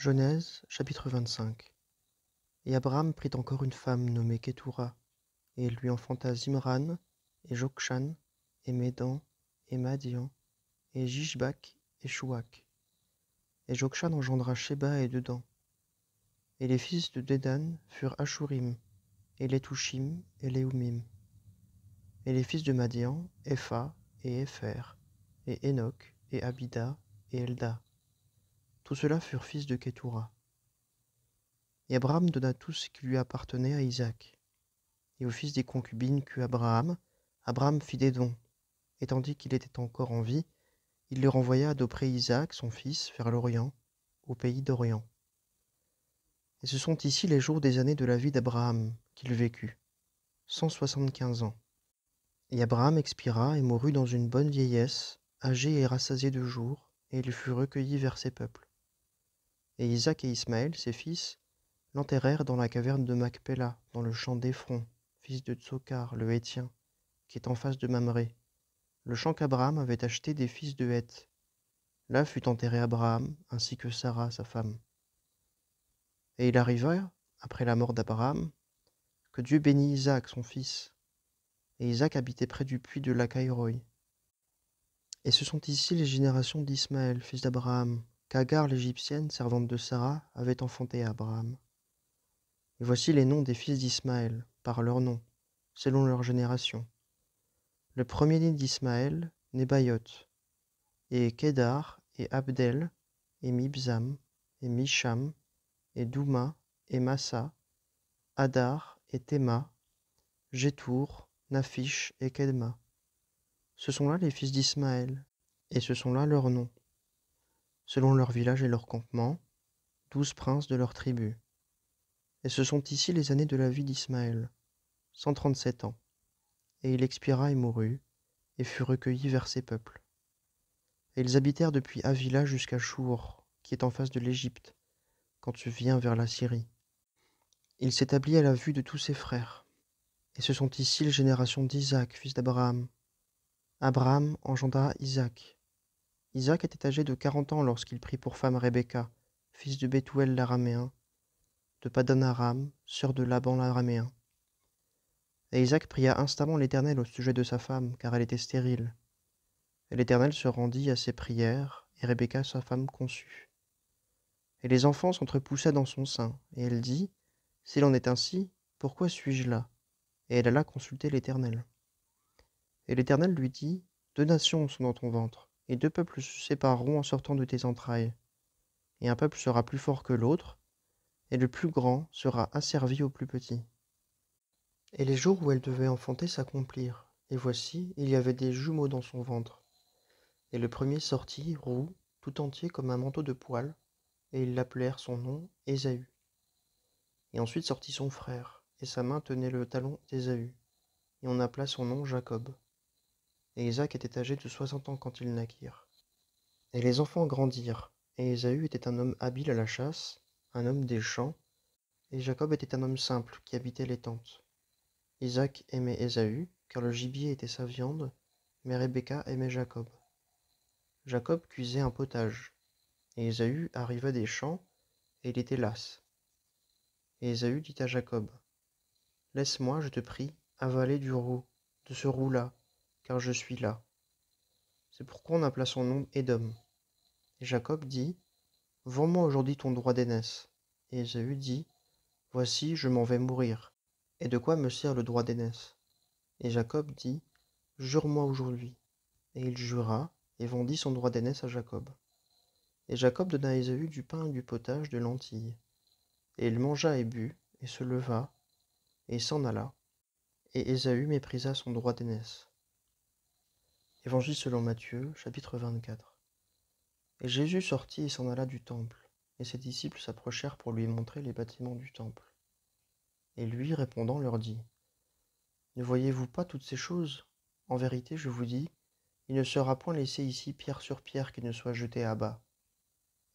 Genèse, chapitre 25. Et Abraham prit encore une femme nommée Ketura, et il lui enfanta Zimran, et Jokshan, et Médan, et Madian, et Jishbak, et Chouak. Et Jokshan engendra Sheba et Dedan. Et les fils de Dédan furent Ashurim, et Letushim, et Léumim. Et les fils de Madian, Epha, et Épher, et Enoch, et Abida, et Elda. Tous ceux-là furent fils de Ketura. Et Abraham donna tout ce qui lui appartenait à Isaac. Et au fils des concubines qu'eut Abraham, Abraham fit des dons, et tandis qu'il était encore en vie, il les renvoya d'auprès Isaac, son fils, vers l'Orient, au pays d'Orient. Et ce sont ici les jours des années de la vie d'Abraham, qu'il vécut, 175 ans. Et Abraham expira et mourut dans une bonne vieillesse, âgé et rassasié de jours, et il fut recueilli vers ses peuples. Et Isaac et Ismaël, ses fils, l'enterrèrent dans la caverne de Macpéla, dans le champ d'Éphron, fils de Tsocar, le Hétien, qui est en face de Mamré, le champ qu'Abraham avait acheté des fils de Heth. Là fut enterré Abraham, ainsi que Sarah, sa femme. Et il arriva, après la mort d'Abraham, que Dieu bénit Isaac, son fils. Et Isaac habitait près du puits de Lacaïroï. Et ce sont ici les générations d'Ismaël, fils d'Abraham, qu'Agar l'Égyptienne, servante de Sarah, avait enfanté à Abraham. Et voici les noms des fils d'Ismaël, par leurs noms, selon leur génération. Le premier-né d'Ismaël, Nebaïoth, et Kédar, et Abdel, et Mibzam, et Misham, et Douma, et Massa, Hadar, et Théma, Jétour, Naphish, et Kedma. Ce sont là les fils d'Ismaël, et ce sont là leurs noms, selon leur village et leur campement, 12 princes de leur tribu. Et ce sont ici les années de la vie d'Ismaël, 137 ans. Et il expira et mourut, et fut recueilli vers ses peuples. Et ils habitèrent depuis Havila jusqu'à Chour, qui est en face de l'Égypte, quand tu viens vers la Syrie. Il s'établit à la vue de tous ses frères. Et ce sont ici les générations d'Isaac, fils d'Abraham. Abraham engendra Isaac. Isaac était âgé de 40 ans lorsqu'il prit pour femme Rebecca, fils de Bethuel l'araméen, de Padan-aram, sœur de Laban l'araméen. Et Isaac pria instamment l'Éternel au sujet de sa femme, car elle était stérile. Et l'Éternel se rendit à ses prières, et Rebecca sa femme conçut. Et les enfants s'entrepoussa dans son sein, et elle dit, « S'il en est ainsi, pourquoi suis-je là ?» Et elle alla consulter l'Éternel. Et l'Éternel lui dit, « 2 nations sont dans ton ventre, et 2 peuples se sépareront en sortant de tes entrailles. Et un peuple sera plus fort que l'autre, et le plus grand sera asservi au plus petit. » Et les jours où elle devait enfanter s'accomplirent, et voici, il y avait des jumeaux dans son ventre. Et le premier sortit, roux, tout entier comme un manteau de poil, et ils l'appelèrent son nom Ésaü. Et ensuite sortit son frère, et sa main tenait le talon d'Ésaü, et on appela son nom Jacob. Et Isaac était âgé de 60 ans quand ils naquirent. Et les enfants grandirent, et Ésaü était un homme habile à la chasse, un homme des champs, et Jacob était un homme simple qui habitait les tentes. Isaac aimait Ésaü, car le gibier était sa viande, mais Rebecca aimait Jacob. Jacob cuisait un potage, et Ésaü arriva des champs, et il était las. Et Ésaü dit à Jacob, « Laisse-moi, je te prie, avaler du roux, de ce roux-là, car je suis las. » C'est pourquoi on appela son nom Édom. Et Jacob dit, « Vends-moi aujourd'hui ton droit d'aînesse. » Et Ésaü dit, « Voici, je m'en vais mourir. Et de quoi me sert le droit d'aînesse ?» Et Jacob dit, « Jure-moi aujourd'hui. » Et il jura, et vendit son droit d'aînesse à Jacob. Et Jacob donna à Ésaü du pain et du potage de lentilles. Et il mangea et but, et se leva, et s'en alla. Et Ésaü méprisa son droit d'aînesse. Évangile selon Matthieu, chapitre 24. Et Jésus sortit et s'en alla du temple, et ses disciples s'approchèrent pour lui montrer les bâtiments du temple. Et lui, répondant, leur dit, « Ne voyez-vous pas toutes ces choses? En vérité, je vous dis, il ne sera point laissé ici pierre sur pierre qui ne soit jetée à bas. »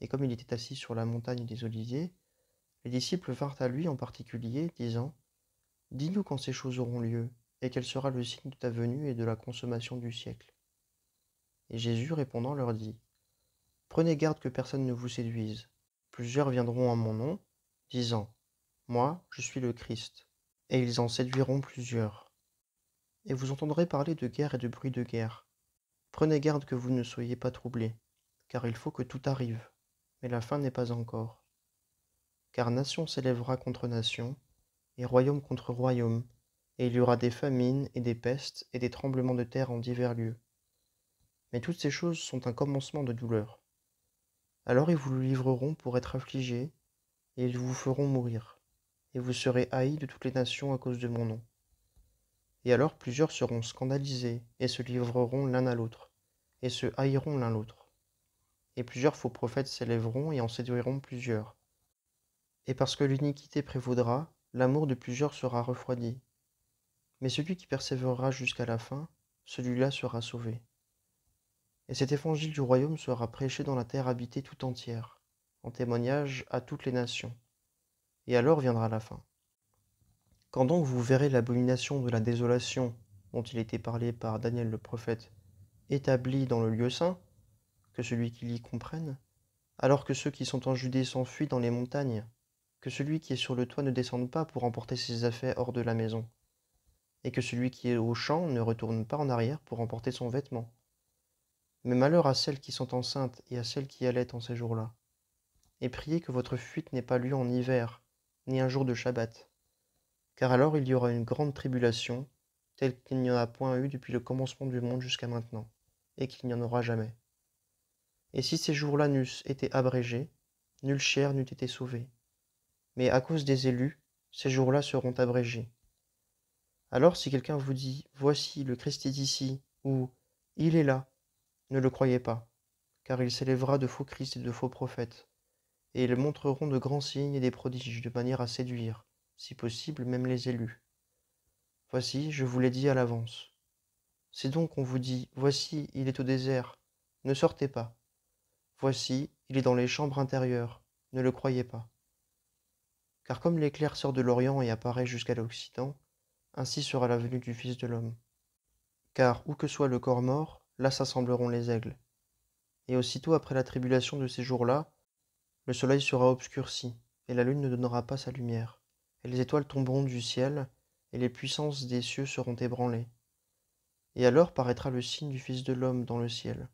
Et comme il était assis sur la montagne des Oliviers, les disciples vinrent à lui en particulier, disant, « Dis-nous quand ces choses auront lieu, et quel sera le signe de ta venue et de la consommation du siècle. » Et Jésus répondant leur dit, « Prenez garde que personne ne vous séduise. plusieurs viendront en mon nom, disant, Moi, je suis le Christ, et ils en séduiront plusieurs. Et vous entendrez parler de guerre et de bruit de guerre. Prenez garde que vous ne soyez pas troublés, car il faut que tout arrive, mais la fin n'est pas encore. Car nation s'élèvera contre nation, et royaume contre royaume, et il y aura des famines et des pestes et des tremblements de terre en divers lieux. Mais toutes ces choses sont un commencement de douleur. Alors ils vous livreront pour être affligés, et ils vous feront mourir, et vous serez haïs de toutes les nations à cause de mon nom. Et alors plusieurs seront scandalisés, et se livreront l'un à l'autre, et se haïront l'un l'autre. Et plusieurs faux prophètes s'élèveront et en séduiront plusieurs. Et parce que l'iniquité prévaudra, l'amour de plusieurs sera refroidi. Mais celui qui persévérera jusqu'à la fin, celui-là sera sauvé. Et cet évangile du royaume sera prêché dans la terre habitée tout entière, en témoignage à toutes les nations. Et alors viendra la fin. Quand donc vous verrez l'abomination de la désolation, dont il était parlé par Daniel le prophète, établie dans le lieu saint, que celui qui l'y comprenne, alors que ceux qui sont en Judée s'enfuient dans les montagnes, que celui qui est sur le toit ne descende pas pour emporter ses affaires hors de la maison, et que celui qui est au champ ne retourne pas en arrière pour emporter son vêtement. Mais malheur à celles qui sont enceintes et à celles qui allaitent en ces jours-là. Et priez que votre fuite n'ait pas lieu en hiver, ni un jour de Shabbat. Car alors il y aura une grande tribulation, telle qu'il n'y en a point eu depuis le commencement du monde jusqu'à maintenant, et qu'il n'y en aura jamais. Et si ces jours-là n'eussent été abrégés, nulle chair n'eût été sauvée. Mais à cause des élus, ces jours-là seront abrégés. Alors si quelqu'un vous dit « Voici, le Christ est ici » ou « Il est là », ne le croyez pas, car il s'élèvera de faux Christ et de faux prophètes, et ils montreront de grands signes et des prodiges de manière à séduire, si possible, même les élus. Voici, je vous l'ai dit à l'avance. Si donc on vous dit « Voici, il est au désert », ne sortez pas. Voici, il est dans les chambres intérieures, ne le croyez pas. Car comme l'éclair sort de l'Orient et apparaît jusqu'à l'Occident, ainsi sera la venue du Fils de l'homme. Car où que soit le corps mort, là s'assembleront les aigles. Et aussitôt après la tribulation de ces jours-là, le soleil sera obscurci, et la lune ne donnera pas sa lumière, et les étoiles tomberont du ciel, et les puissances des cieux seront ébranlées. Et alors paraîtra le signe du Fils de l'homme dans le ciel.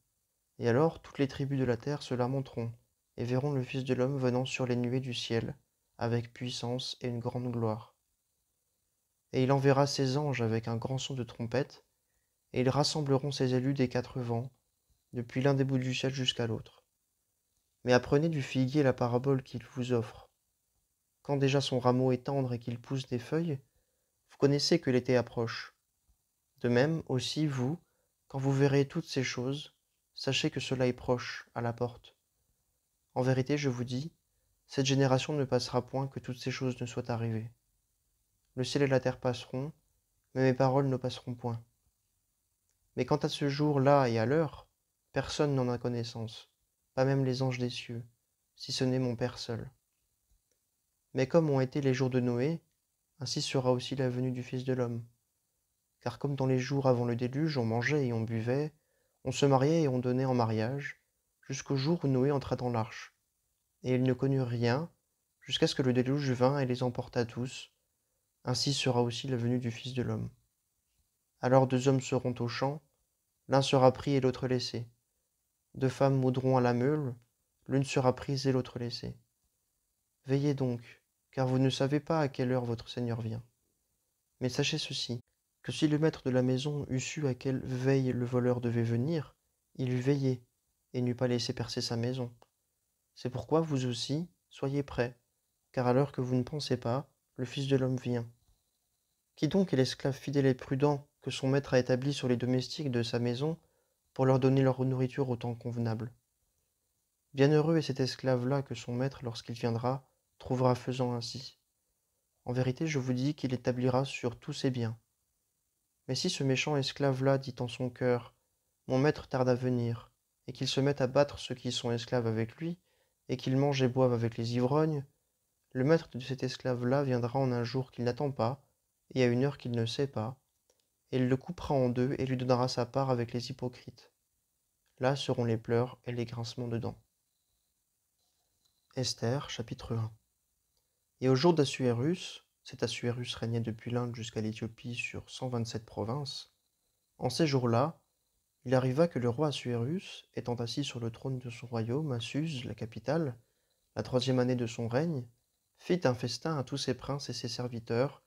Et alors toutes les tribus de la terre se lamenteront, et verront le Fils de l'homme venant sur les nuées du ciel, avec puissance et une grande gloire. Et il enverra ses anges avec un grand son de trompette, et ils rassembleront ses élus des quatre vents, depuis l'un des bouts du ciel jusqu'à l'autre. Mais apprenez du figuier la parabole qu'il vous offre. Quand déjà son rameau est tendre et qu'il pousse des feuilles, vous connaissez que l'été approche. De même aussi, vous, quand vous verrez toutes ces choses, sachez que cela est proche, à la porte. En vérité, je vous dis, cette génération ne passera point que toutes ces choses ne soient arrivées. Le ciel et la terre passeront, mais mes paroles ne passeront point. Mais quant à ce jour-là et à l'heure, personne n'en a connaissance, pas même les anges des cieux, si ce n'est mon Père seul. Mais comme ont été les jours de Noé, ainsi sera aussi la venue du Fils de l'homme. Car comme dans les jours avant le déluge, on mangeait et on buvait, on se mariait et on donnait en mariage, jusqu'au jour où Noé entra dans l'arche. Et ils ne connurent rien, jusqu'à ce que le déluge vînt et les emporta tous. Ainsi sera aussi la venue du Fils de l'homme. Alors deux hommes seront au champ, l'un sera pris et l'autre laissé. Deux femmes moudront à la meule, l'une sera prise et l'autre laissée. Veillez donc, car vous ne savez pas à quelle heure votre Seigneur vient. Mais sachez ceci, que si le maître de la maison eût su à quelle veille le voleur devait venir, il eût veillé, et n'eût pas laissé percer sa maison. C'est pourquoi vous aussi, soyez prêts, car à l'heure que vous ne pensez pas, le Fils de l'homme vient. Qui donc est l'esclave fidèle et prudent que son maître a établi sur les domestiques de sa maison pour leur donner leur nourriture au temps convenable? Bienheureux est cet esclave-là que son maître, lorsqu'il viendra, trouvera faisant ainsi. En vérité, je vous dis qu'il établira sur tous ses biens. Mais si ce méchant esclave-là dit en son cœur, mon maître tarde à venir, et qu'il se mette à battre ceux qui sont esclaves avec lui, et qu'il mange et boive avec les ivrognes, le maître de cet esclave-là viendra en un jour qu'il n'attend pas, et à une heure qu'il ne sait pas, et il le coupera en deux et lui donnera sa part avec les hypocrites. Là seront les pleurs et les grincements de dents. Esther, chapitre 1. Et au jour d'Assuérus, cet Assuérus régnait depuis l'Inde jusqu'à l'Éthiopie sur 127 provinces, en ces jours-là, il arriva que le roi Assuérus, étant assis sur le trône de son royaume, à Suse, la capitale, la 3e année de son règne, fit un festin à tous ses princes et ses serviteurs,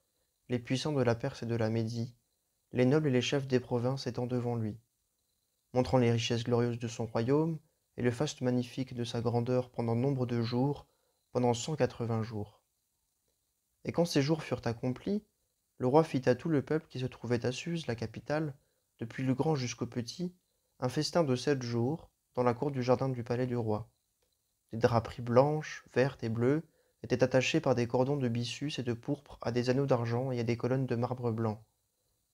les puissants de la Perse et de la Médie, les nobles et les chefs des provinces étant devant lui, montrant les richesses glorieuses de son royaume et le faste magnifique de sa grandeur pendant nombre de jours, pendant 180 jours. Et quand ces jours furent accomplis, le roi fit à tout le peuple qui se trouvait à Suse, la capitale, depuis le grand jusqu'au petit, un festin de 7 jours, dans la cour du jardin du palais du roi. Des draperies blanches, vertes et bleues étaient attachées par des cordons de byssus et de pourpre à des anneaux d'argent et à des colonnes de marbre blanc.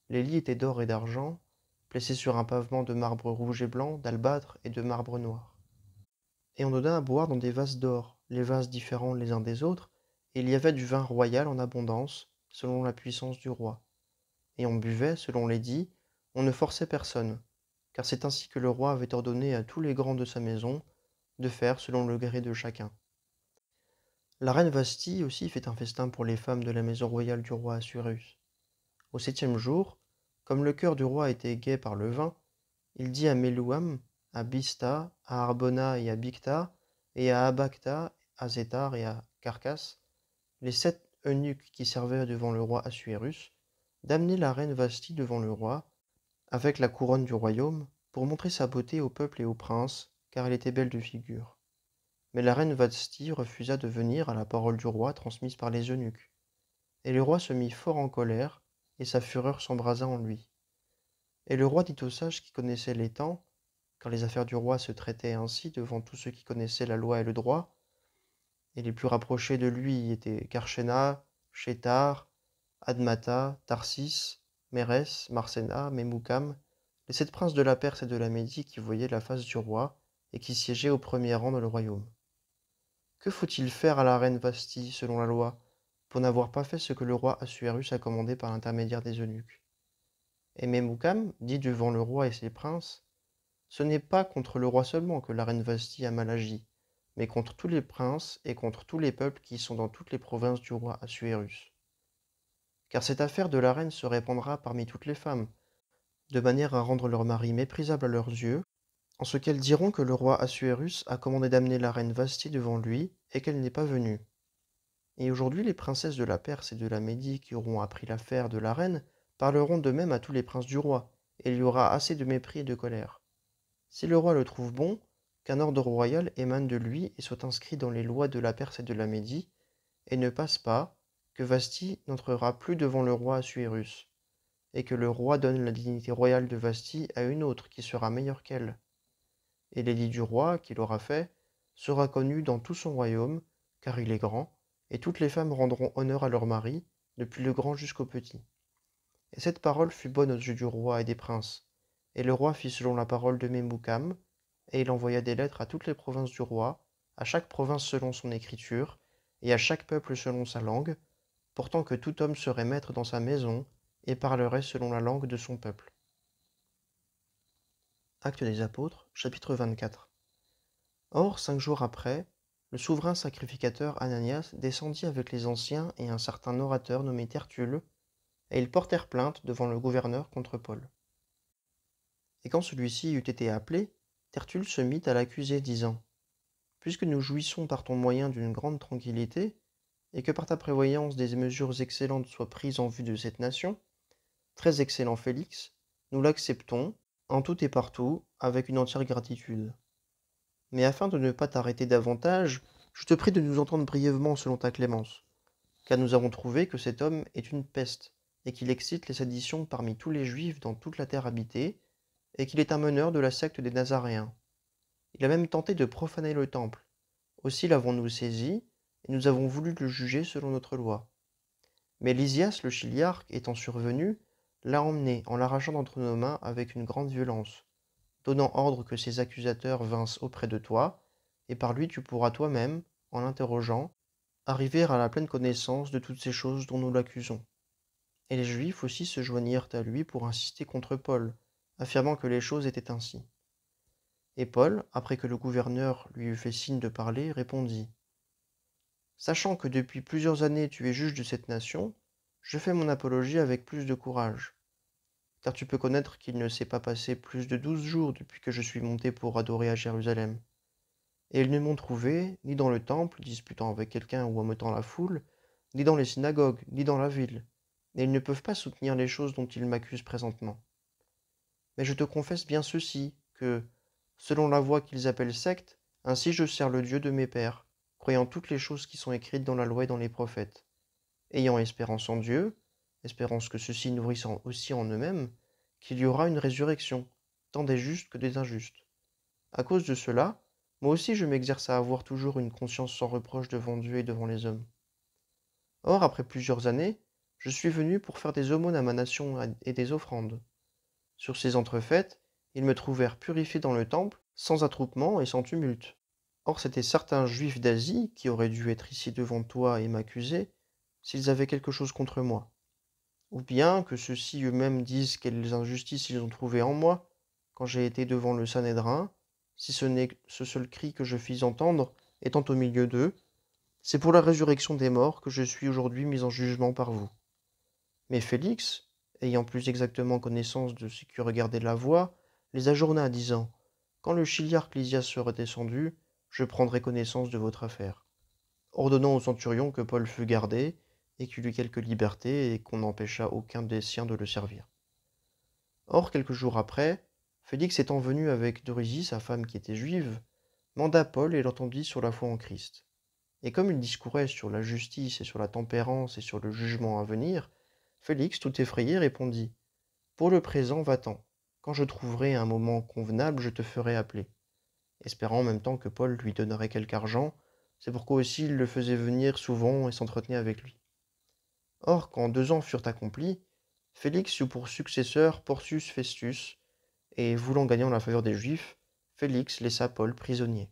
Les lits étaient d'or et d'argent, placés sur un pavement de marbre rouge et blanc, d'albâtre et de marbre noir. Et on donna à boire dans des vases d'or, les vases différents les uns des autres, et il y avait du vin royal en abondance, selon la puissance du roi. Et on buvait, selon l'édit, on ne forçait personne, car c'est ainsi que le roi avait ordonné à tous les grands de sa maison de faire selon le gré de chacun. La reine Vasthi aussi fit un festin pour les femmes de la maison royale du roi Assuérus. Au 7e jour, comme le cœur du roi était gai par le vin, il dit à Melouam, à Bista, à Arbona et à Bicta, et à Abacta, à Zétar et à Carcas, les 7 eunuques qui servaient devant le roi Assuérus, d'amener la reine Vasthi devant le roi, avec la couronne du royaume, pour montrer sa beauté au peuple et aux princes, car elle était belle de figure. Mais la reine Vasthi refusa de venir à la parole du roi transmise par les eunuques. Et le roi se mit fort en colère, et sa fureur s'embrasa en lui. Et le roi dit aux sages qui connaissaient les temps, car les affaires du roi se traitaient ainsi devant tous ceux qui connaissaient la loi et le droit, et les plus rapprochés de lui étaient Karshena, Shétar, Admata, Tarsis, Mérès, Marsena, Memoukam, les 7 princes de la Perse et de la Médie qui voyaient la face du roi et qui siégeaient au premier rang dans le royaume. Que faut-il faire à la reine Vasthi, selon la loi, pour n'avoir pas fait ce que le roi Assuérus a commandé par l'intermédiaire des eunuques? Et Memoukam dit devant le roi et ses princes, ce n'est pas contre le roi seulement que la reine Vasthi a mal agi, mais contre tous les princes et contre tous les peuples qui sont dans toutes les provinces du roi Assuérus. Car cette affaire de la reine se répandra parmi toutes les femmes, de manière à rendre leur mari méprisable à leurs yeux, en ce qu'elles diront que le roi Assuérus a commandé d'amener la reine Vasthi devant lui, et qu'elle n'est pas venue. Et aujourd'hui les princesses de la Perse et de la Médie qui auront appris l'affaire de la reine parleront de même à tous les princes du roi, et il y aura assez de mépris et de colère. Si le roi le trouve bon, qu'un ordre royal émane de lui et soit inscrit dans les lois de la Perse et de la Médie, et ne passe pas, que Vasthi n'entrera plus devant le roi Assuérus, et que le roi donne la dignité royale de Vasthi à une autre qui sera meilleure qu'elle. Et l'édit du roi, qu'il aura fait, sera connu dans tout son royaume, car il est grand, et toutes les femmes rendront honneur à leur mari, depuis le grand jusqu'au petit. Et cette parole fut bonne aux yeux du roi et des princes. Et le roi fit selon la parole de Memoukam, et il envoya des lettres à toutes les provinces du roi, à chaque province selon son écriture, et à chaque peuple selon sa langue, portant que tout homme serait maître dans sa maison, et parlerait selon la langue de son peuple. Actes des Apôtres, chapitre 24. Or, 5 jours après, le souverain sacrificateur Ananias descendit avec les anciens et un certain orateur nommé Tertulle, et ils portèrent plainte devant le gouverneur contre Paul. Et quand celui-ci eut été appelé, Tertulle se mit à l'accuser, disant, puisque nous jouissons par ton moyen d'une grande tranquillité, et que par ta prévoyance des mesures excellentes soient prises en vue de cette nation, très excellent Félix, nous l'acceptons, en tout et partout, avec une entière gratitude. Mais afin de ne pas t'arrêter davantage, je te prie de nous entendre brièvement selon ta clémence, car nous avons trouvé que cet homme est une peste, et qu'il excite les séditions parmi tous les Juifs dans toute la terre habitée, et qu'il est un meneur de la secte des Nazaréens. Il a même tenté de profaner le temple. Aussi l'avons-nous saisi, et nous avons voulu le juger selon notre loi. Mais Lysias le chiliarque, étant survenu, l'a emmené en l'arrachant d'entre nos mains avec une grande violence, donnant ordre que ses accusateurs vinssent auprès de toi, et par lui tu pourras toi-même, en l'interrogeant, arriver à la pleine connaissance de toutes ces choses dont nous l'accusons. Et les Juifs aussi se joignirent à lui pour insister contre Paul, affirmant que les choses étaient ainsi. Et Paul, après que le gouverneur lui eut fait signe de parler, répondit, Sachant que depuis plusieurs années tu es juge de cette nation, je fais mon apologie avec plus de courage. Car tu peux connaître qu'il ne s'est pas passé plus de 12 jours depuis que je suis monté pour adorer à Jérusalem. Et ils ne m'ont trouvé, ni dans le temple, disputant avec quelqu'un ou omettant la foule, ni dans les synagogues, ni dans la ville. Et ils ne peuvent pas soutenir les choses dont ils m'accusent présentement. Mais je te confesse bien ceci, que, selon la voie qu'ils appellent secte, ainsi je sers le Dieu de mes pères, croyant toutes les choses qui sont écrites dans la loi et dans les prophètes, ayant espérance en Dieu, espérance que ceux-ci nourrissent aussi en eux-mêmes, qu'il y aura une résurrection, tant des justes que des injustes. À cause de cela, moi aussi je m'exerce à avoir toujours une conscience sans reproche devant Dieu et devant les hommes. Or, après plusieurs années, je suis venu pour faire des aumônes à ma nation et des offrandes. Sur ces entrefaites, ils me trouvèrent purifié dans le temple, sans attroupement et sans tumulte. Or c'étaient certains juifs d'Asie qui auraient dû être ici devant toi et m'accuser, s'ils avaient quelque chose contre moi. Ou bien que ceux-ci eux-mêmes disent quelles injustices ils ont trouvées en moi, quand j'ai été devant le Sanhédrin, si ce n'est ce seul cri que je fis entendre, étant au milieu d'eux, c'est pour la résurrection des morts que je suis aujourd'hui mis en jugement par vous. Mais Félix, ayant plus exactement connaissance de ce qui regardait la voie, les ajourna, disant: Quand le chiliarque Lysias sera descendu, je prendrai connaissance de votre affaire. Ordonnant au centurion que Paul fût gardé, et qu'il eût quelque liberté, et qu'on n'empêchât aucun des siens de le servir. Or, quelques jours après, Félix étant venu avec Dorysie, sa femme qui était juive, manda Paul et l'entendit sur la foi en Christ. Et comme il discourait sur la justice et sur la tempérance et sur le jugement à venir, Félix, tout effrayé, répondit: Pour le présent, va-t'en. Quand je trouverai un moment convenable, je te ferai appeler. Espérant en même temps que Paul lui donnerait quelque argent, c'est pourquoi aussi il le faisait venir souvent et s'entretenait avec lui. Or, quand 2 ans furent accomplis, Félix eut pour successeur Porcius Festus, et voulant gagner la faveur des Juifs, Félix laissa Paul prisonnier.